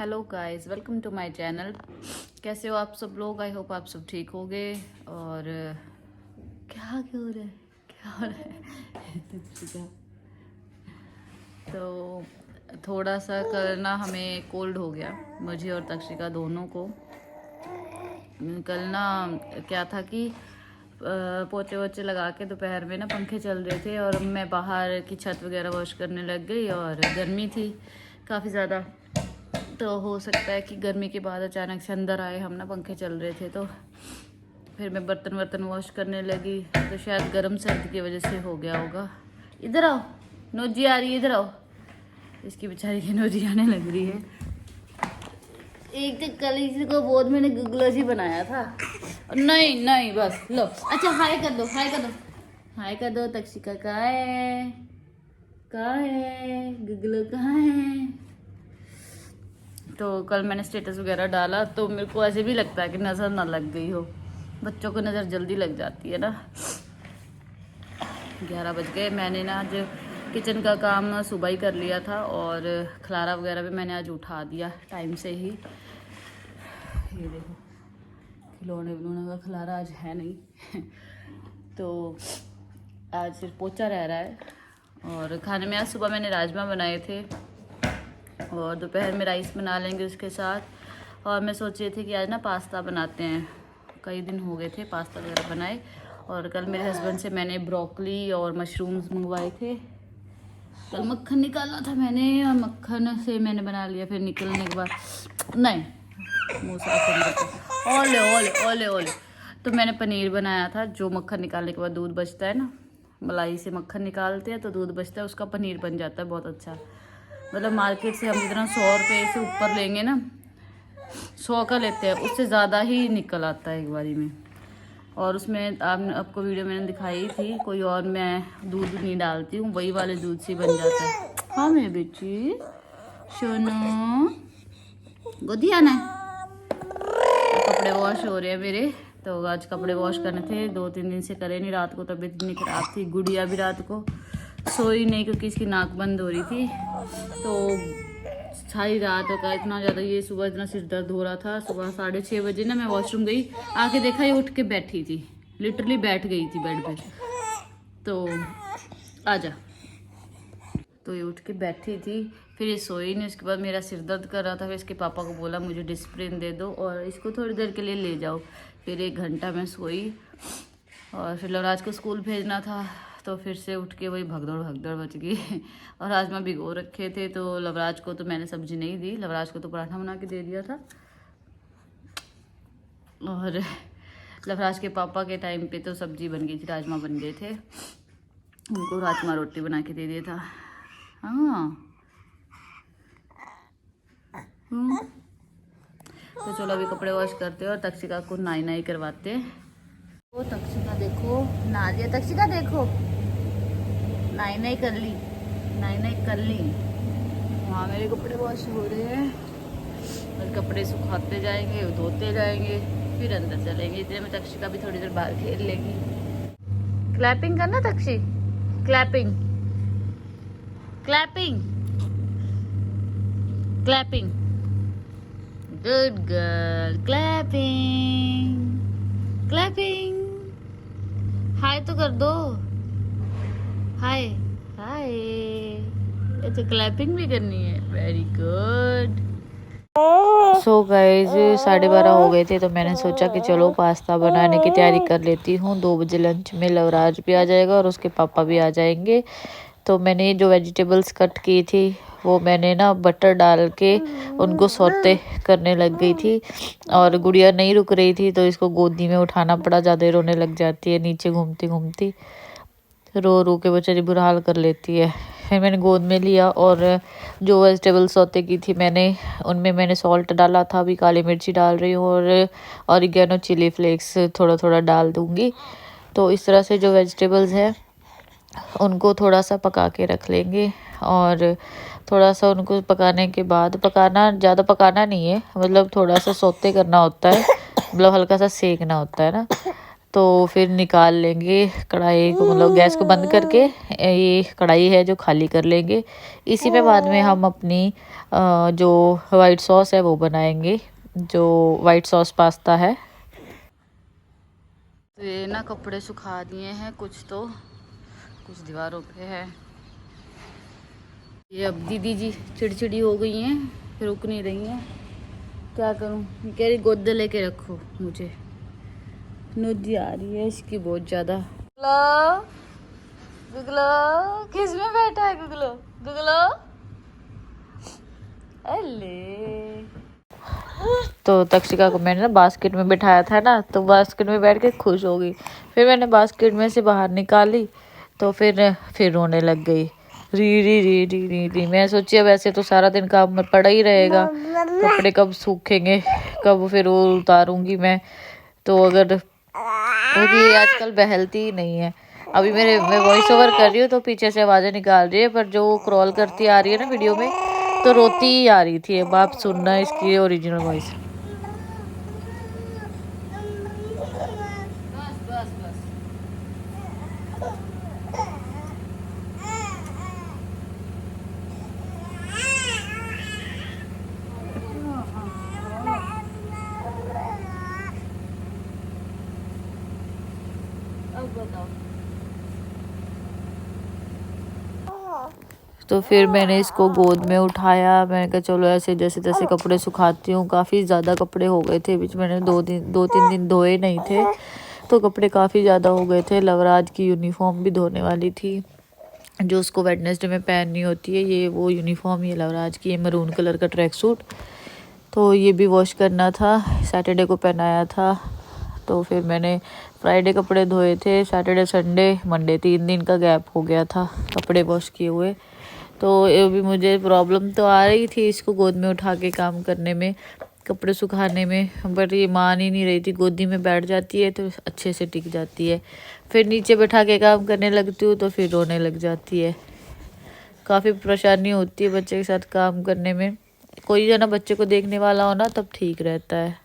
Hello guys, welcome to my channel. कैसे हो आप सब लोग? आई होप आप सब ठीक होगे। और क्या हो रहा है, क्या हो रहा है? तो थोड़ा सा कल ना हमें कोल्ड हो गया, मुझे और तक्षिका दोनों को। कल ना क्या था कि पोचे वोचे लगा के दोपहर में ना पंखे चल रहे थे और मैं बाहर की छत वगैरह वॉश करने लग गई और गर्मी थी काफ़ी ज़्यादा। तो हो सकता है कि गर्मी के बाद अचानक से अंदर आए हम ना, पंखे चल रहे थे तो फिर मैं बर्तन वर्तन वॉश करने लगी तो शायद गर्म सर्द की वजह से हो गया होगा। इधर आओ, नोजी आ रही है, इधर आओ। इसकी बेचारी की नोजी आने लग रही है। एक तो कल इसी को बहुत मैंने गूगलोज ही बनाया था। नहीं नहीं बस लो। अच्छा हाय कर दो, हाय कर दो, हाय कर दो। तक्षिका कहाँ है, कहाँ है गूगलो, कहाँ है? तो कल मैंने स्टेटस वगैरह डाला तो मेरे को ऐसे भी लगता है कि नज़र ना लग गई हो। बच्चों को नज़र जल्दी लग जाती है ना। 11 बज गए। मैंने ना आज किचन का काम सुबह ही कर लिया था और खलारा वगैरह भी मैंने आज उठा दिया टाइम से ही। ये देखो, खिलौने विलौने का खलारा आज है नहीं तो आज सिर्फ पोचा रह रहा है। और खाने में आज सुबह मैंने राजमा बनाए थे और दोपहर में राइस बना लेंगे उसके साथ। और मैं सोच रही थी कि आज ना पास्ता बनाते हैं, कई दिन हो गए थे पास्ता वगैरह बनाए। और कल मेरे हस्बैंड से मैंने ब्रोकली और मशरूम्स मंगवाए थे। कल मक्खन निकाला था मैंने और मक्खन से मैंने बना लिया। फिर निकलने के बाद नहीं, मुँह साफ करने के, ओले ओले ओले ओले। तो मैंने पनीर बनाया था। जो मक्खन निकालने के बाद दूध बचता है ना, मलाई से मक्खन निकालते हैं तो दूध बचता है, उसका पनीर बन जाता है बहुत अच्छा। मतलब मार्केट से हम जितना 100 रुपये से ऊपर लेंगे ना, 100 का लेते हैं, उससे ज़्यादा ही निकल आता है एक बारी में। और उसमें आपको वीडियो मैंने दिखाई थी, कोई और मैं दूध नहीं डालती हूँ, वही वाले दूध से बन जाता है। हाँ मेरे बेटी सोनो, गोदी आना है। कपड़े वॉश हो रहे हैं मेरे, तो आज कपड़े वॉश करने थे, 2-3 दिन से करे नहीं। रात को तबीयत इतनी खराब थी, गुड़िया भी रात को सोई नहीं क्योंकि इसकी नाक बंद हो रही थी। तो सारी रात का इतना ज़्यादा, ये सुबह इतना सिर दर्द हो रहा था। सुबह 6:30 बजे ना मैं वॉशरूम गई, आके देखा ये उठ के बैठी थी, लिटरली बैठ गई थी बेड पे। तो आजा, तो ये उठ के बैठी थी, फिर ये सोई नहीं। उसके बाद मेरा सिर दर्द कर रहा था, फिर इसके पापा को बोला मुझे डिस्प्रिन दे दो और इसको थोड़ी देर के लिए ले जाओ। फिर 1 घंटा मैं सोई और फिर लवराज को स्कूल भेजना था तो फिर से उठ के वही भगदड़ बच गई और राजमा भिगो रखे थे तो लवराज को तो मैंने सब्जी नहीं दी, लवराज को तो पराठा बना के दे दिया था। और लवराज के पापा के टाइम पे तो सब्जी बन गई थी, राजमा बन गए थे, उनको राजमा रोटी बना के दे दिया था। हाँ तो चलो अभी कपड़े वॉश करते हैं और तक्षिका को नाई करवाते। वो तक्षिका देखो नहा लिया, तक्षिका देखो नाई कर ली, नाई कर ली। वहाँ मेरे कपड़े वॉश हो रहे हैं और कपड़े सुखाते जाएंगे, धोते जाएंगे, फिर अंदर चलेंगे। इतने में तक्षिका भी थोड़ी देर बाहर खेल लेगी। क्लैपिंग करना Takshi, clapping clapping clapping, good girl, clapping clapping. Hi तो कर दो, हाय हाय। अच्छा क्लैपिंग भी करनी है, वेरी गुड। सो गाइज 12:30 हो गए थे तो मैंने सोचा कि चलो पास्ता बनाने की तैयारी कर लेती हूँ। 2 बजे लंच में लवराज भी आ जाएगा और उसके पापा भी आ जाएंगे। तो मैंने जो वेजिटेबल्स कट की थी वो मैंने ना बटर डाल के उनको सौते करने लग गई थी और गुड़िया नहीं रुक रही थी तो इसको गोदी में उठाना पड़ा, ज़्यादा रोने लग जाती है, नीचे घूमती घूमती रो रो के बेचारी बुरा हाल कर लेती है। फिर मैंने गोद में लिया और जो वेजिटेबल सौते की थी मैंने, उनमें मैंने सॉल्ट डाला था, अभी काली मिर्ची डाल रही हूँ और ऑरिगेनो चिली फ्लेक्स थोड़ा थोड़ा डाल दूँगी। तो इस तरह से जो वेजिटेबल्स हैं उनको थोड़ा सा पका के रख लेंगे और थोड़ा सा उनको पकाने के बाद, पकाना ज़्यादा पकाना नहीं है, मतलब थोड़ा सा सौते करना होता है, मतलब हल्का सा सेकना होता है ना। तो फिर निकाल लेंगे कढ़ाई को, मतलब गैस को बंद करके ये कढ़ाई है जो खाली कर लेंगे। इसी में बाद में हम अपनी जो वाइट सॉस है वो बनाएंगे, जो वाइट सॉस पास्ता है। तो ये ना कपड़े सुखा दिए हैं, कुछ तो कुछ दीवारों पे है। ये अब दीदी जी चिड़चिड़ी हो गई हैं, रुक नहीं रही हैं। क्या करूं, कह रही गोद लेके रखो मुझे। नदी आ रही है इसकी बहुत ज़्यादा। गुगलो किस में बैठा है गुगलो? गुगलो अले। तो तक्षिका को मैंने ना बास्केट में बिठाया था ना, तो बास्केट में बैठ के खुश हो गई। फिर मैंने बास्केट में से बाहर निकाली तो फिर रोने लग गई, री री री री री री। मैं सोची अब ऐसे तो सारा दिन काम में पड़ा ही रहेगा, कपड़े कब सूखेंगे, कब फिर वो उतारूंगी मैं। तो अगर ये आजकल बहलती ही नहीं है। अभी मैं वॉइस ओवर कर रही हूँ तो पीछे से आवाज़ें निकाल रही है, पर जो क्रॉल करती आ रही है ना वीडियो में, तो रोती ही आ रही थी। अब आप सुनना इसकी ओरिजिनल वॉइस। तो फिर मैंने इसको गोद में उठाया। मैंने कहा चलो ऐसे जैसे तैसे कपड़े सुखाती हूँ। काफ़ी ज़्यादा कपड़े हो गए थे, बीच मैंने 2-3 दिन धोए नहीं थे, तो कपड़े काफ़ी ज़्यादा हो गए थे। लवराज की यूनिफॉर्म भी धोने वाली थी, जो उसको वेडनेसडे में पहननी होती है। ये वो यूनिफॉर्म, ये लवराज की, ये मरून कलर का ट्रैक सूट, तो ये भी वॉश करना था। सैटरडे को पहनाया था, तो फिर मैंने फ्राइडे कपड़े धोए थे, सैटरडे संडे मंडे 3 दिन का गैप हो गया था कपड़े वॉश किए हुए। तो ये भी मुझे प्रॉब्लम तो आ रही थी इसको गोद में उठा के काम करने में, कपड़े सुखाने में, बट ये मान ही नहीं रही थी। गोदी में बैठ जाती है तो अच्छे से टिक जाती है, फिर नीचे बैठा के काम करने लगती हूँ तो फिर रोने लग जाती है। काफ़ी परेशानी होती है बच्चे के साथ काम करने में। कोई जना बच्चे को देखने वाला हो ना तब ठीक रहता है।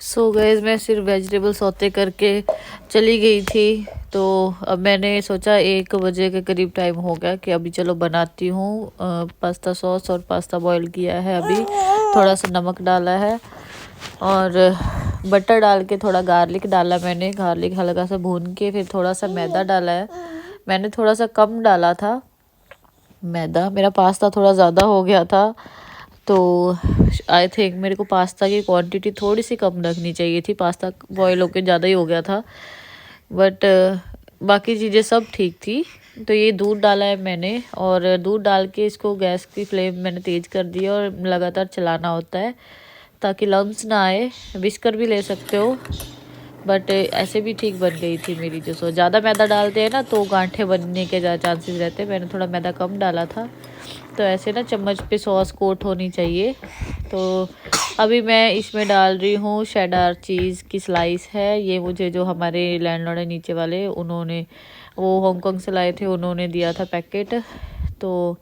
सो गाइस, मैं सिर्फ वेजिटेबल सौते करके चली गई थी। तो अब मैंने सोचा 1 बजे के करीब टाइम हो गया कि अभी चलो बनाती हूँ पास्ता सॉस। और पास्ता बॉईल किया है, अभी थोड़ा सा नमक डाला है और बटर डाल के थोड़ा गार्लिक डाला मैंने। गार्लिक हल्का सा भून के फिर थोड़ा सा मैदा डाला है। मैंने थोड़ा सा कम डाला था मैदा, मेरा पास्ता थोड़ा ज़्यादा हो गया था, तो आई थिंक मेरे को पास्ता की क्वांटिटी थोड़ी सी कम रखनी चाहिए थी। पास्ता बॉयल होके ज़्यादा ही हो गया था, बट बाकी चीज़ें सब ठीक थी। तो ये दूध डाला है मैंने, और दूध डाल के इसको गैस की फ्लेम मैंने तेज़ कर दी है और लगातार चलाना होता है ताकि लम्स ना आए। विस्कर भी ले सकते हो, बट ऐसे भी ठीक बन गई थी मेरी जो सॉस। ज़्यादा मैदा डालते हैं ना तो गांठें बनने के चांसेस रहते हैं। मैंने थोड़ा मैदा कम डाला था, तो ऐसे ना चम्मच पे सॉस कोट होनी चाहिए। तो अभी मैं इसमें डाल रही हूँ शेडार चीज़ की स्लाइस है। ये मुझे जो हमारे लैंडलॉर्ड है नीचे वाले, उन्होंने वो हांगकांग से लाए थे, उन्होंने दिया था पैकेट। तो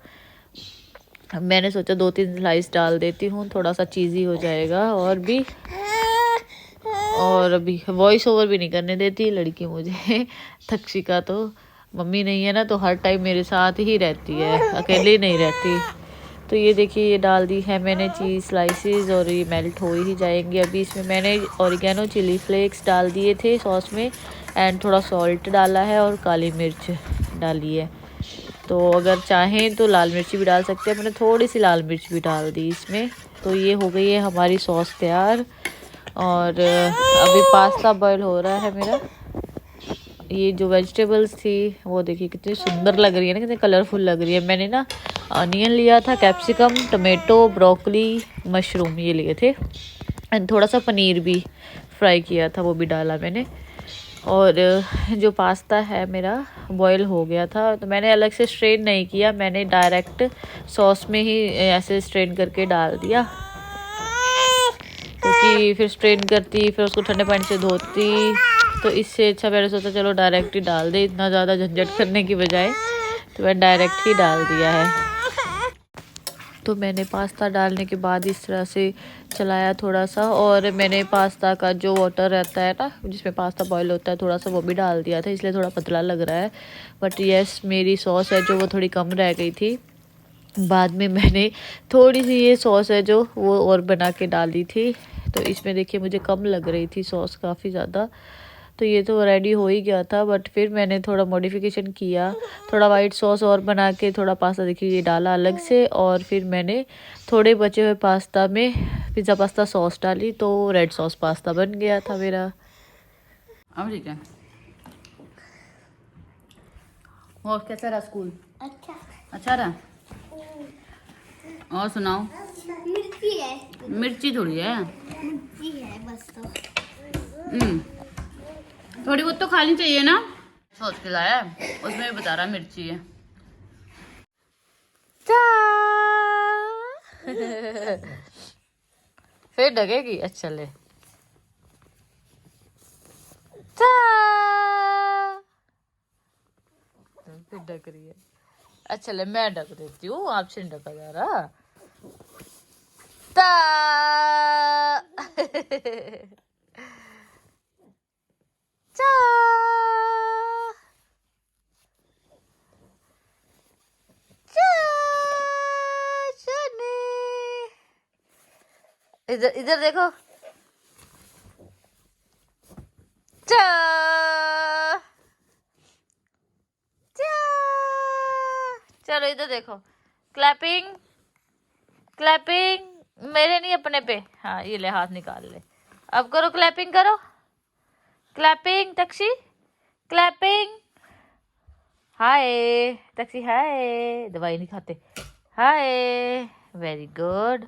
मैंने सोचा 2-3 स्लाइस डाल देती हूँ, थोड़ा सा चीज़ी हो जाएगा। और अभी वॉइस ओवर भी नहीं करने देती लड़की मुझे तक्षिका। तो मम्मी नहीं है ना, तो हर टाइम मेरे साथ ही रहती है, अकेली नहीं रहती। तो ये देखिए, ये डाल दी है मैंने चीज़ स्लाइसेस और ये मेल्ट हो ही जाएंगे। अभी इसमें मैंने ऑरिगेनो चिली फ्लेक्स डाल दिए थे सॉस में, एंड थोड़ा सॉल्ट डाला है और काली मिर्च डाली है। तो अगर चाहें तो लाल मिर्ची भी डाल सकते हैं, मैंने थोड़ी सी लाल मिर्च भी डाल दी इसमें। तो ये हो गई है हमारी सॉस तैयार। और अभी पास्ता बॉईल हो रहा है मेरा। ये जो वेजिटेबल्स थी वो देखिए कितनी सुंदर लग रही है ना, कितनी कलरफुल लग रही है। मैंने ना अनियन लिया था, कैप्सिकम, टमाटो, ब्रोकली, मशरूम ये लिए थे, एंड थोड़ा सा पनीर भी फ्राई किया था, वो भी डाला मैंने। और जो पास्ता है मेरा बॉईल हो गया था, तो मैंने अलग से स्ट्रेन नहीं किया, मैंने डायरेक्ट सॉस में ही ऐसे स्ट्रेन करके डाल दिया, क्योंकि फिर स्ट्रेन करती, फिर उसको ठंडे पानी से धोती, तो इससे अच्छा मैंने सोचा चलो डायरेक्ट ही डाल दे, इतना ज़्यादा झंझट करने की बजाय। तो मैंने डायरेक्ट ही डाल दिया है। तो मैंने पास्ता डालने के बाद इस तरह से चलाया थोड़ा सा, और मैंने पास्ता का जो वाटर रहता है ना जिसमें पास्ता बॉईल होता है, थोड़ा सा वो भी डाल दिया था, इसलिए थोड़ा पतला लग रहा है। बट यस, मेरी सॉस है जो वो थोड़ी कम रह गई थी। बाद में मैंने थोड़ी सी ये सॉस है जो वो और बना के डाली थी, तो इसमें देखिए मुझे कम लग रही थी सॉस काफ़ी ज़्यादा। तो ये तो रेडी हो ही गया था, बट फिर मैंने थोड़ा मॉडिफिकेशन किया, थोड़ा वाइट सॉस और बना के थोड़ा पास्ता देखिए ये डाला अलग से, और फिर मैंने थोड़े बचे हुए पास्ता में पिज़्ज़ा पास्ता सॉस डाली, तो रेड सॉस पास्ता बन गया था मेरा। अब ठीक है। और कैसा रहा स्कूल? अच्छा रहा। और सुनाओ। मिर्ची है, मिर्ची थोड़ी है। मिर्ची है बस। तो थोड़ी बहुत तो खानी चाहिए ना। सोच के लाया है, उसमें भी बता रहा मिर्ची है। फिर डगेगी, अच्छा ले। फिर डग रही है, अच्छा ले मैं ढक देती हूँ, आपसे नहीं ढका जा रहा। चा इधर इधर देखो। चा चलो इधर देखो, क्लैपिंग क्लैपिंग, मेरे नहीं अपने पे। हाँ ये ले, हाथ निकाल ले, अब करो क्लैपिंग, करो क्लैपिंग तक्षी, क्लैपिंग। हाय तक्षी, हाय, दवाई नहीं खाते, हाय, वेरी गुड।